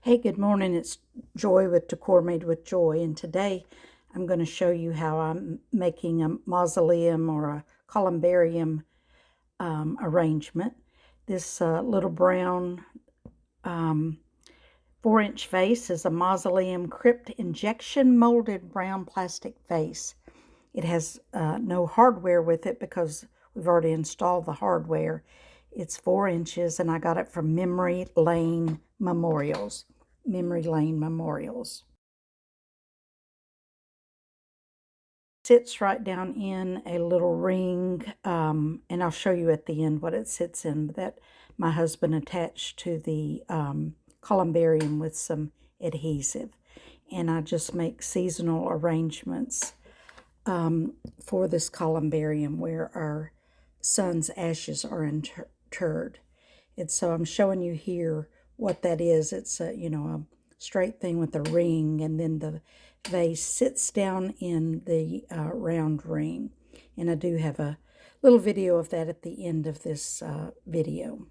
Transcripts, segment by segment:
Hey, good morning. It's Joy with Decor Made with Joy, and today I'm going to show you how I'm making a mausoleum or a columbarium arrangement. This little brown 4-inch vase is a mausoleum crypt injection molded brown plastic vase. It has no hardware with it because we've already installed the hardware. It's 4 inches, and I got it from Memory Lane Memorials. Sits right down in a little ring, and I'll show you at the end what it sits in, that my husband attached to the columbarium with some adhesive. And I just make seasonal arrangements for this columbarium where our son's ashes are interred. And so I'm showing you here what that is. It's a straight thing with a ring, and then the vase sits down in the round ring. And I do have a little video of that at the end of this video.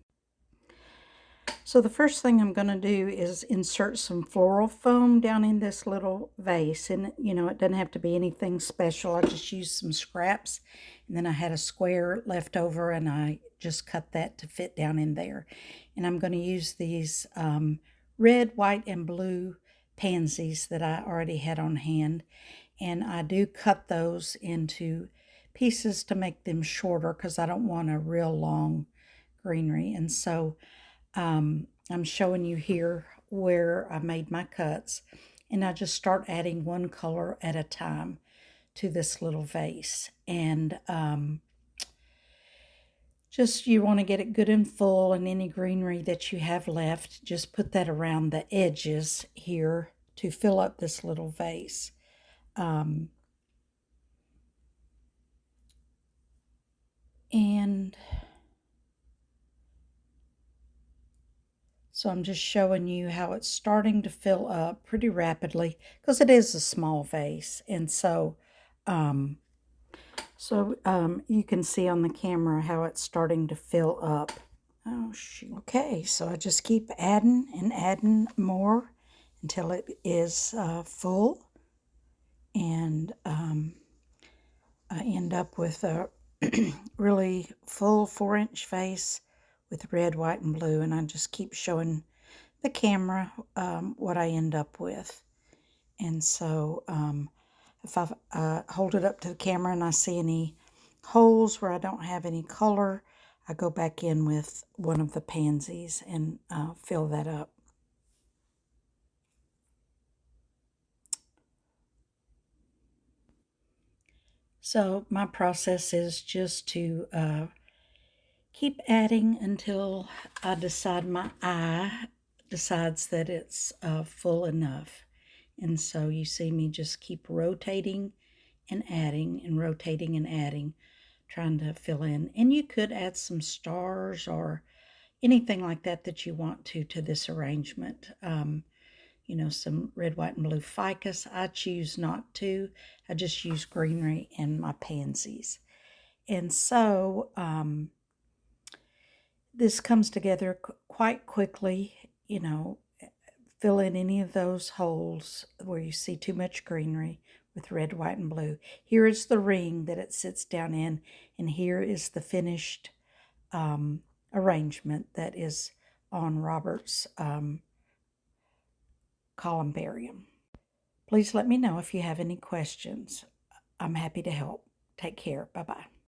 So the first thing I'm going to do is insert some floral foam down in this little vase. And, it doesn't have to be anything special. I just used some scraps, and then I had a square left over, and I just cut that to fit down in there. And I'm going to use these red, white, and blue pansies that I already had on hand. And I do cut those into pieces to make them shorter because I don't want a real long greenery. And so I'm showing you here where I made my cuts, and I just start adding one color at a time to this little vase. And just you want to get it good and full, and any greenery that you have left, just put that around the edges here to fill up this little vase. So I'm just showing you how it's starting to fill up pretty rapidly because it is a small vase. And so, you can see on the camera how it's starting to fill up. Oh, shoot. Okay, so I just keep adding and adding more until it is full. And I end up with a really full 4-inch vase with red, white, and blue, and I just keep showing the camera what I end up with. And so if I hold it up to the camera and I see any holes where I don't have any color, I go back in with one of the pansies and fill that up. So my process is just to keep adding until I decide my eye decides that it's full enough. And so you see me just keep rotating and adding and rotating and adding, trying to fill in. And you could add some stars or anything like that that you want to this arrangement. Some red, white, and blue ficus. I choose not to. I just use greenery and my pansies. And so this comes together quite quickly, fill in any of those holes where you see too much greenery with red, white, and blue. Here is the ring that it sits down in, and here is the finished arrangement that is on Robert's columbarium. Please let me know if you have any questions. I'm happy to help. Take care. Bye-bye.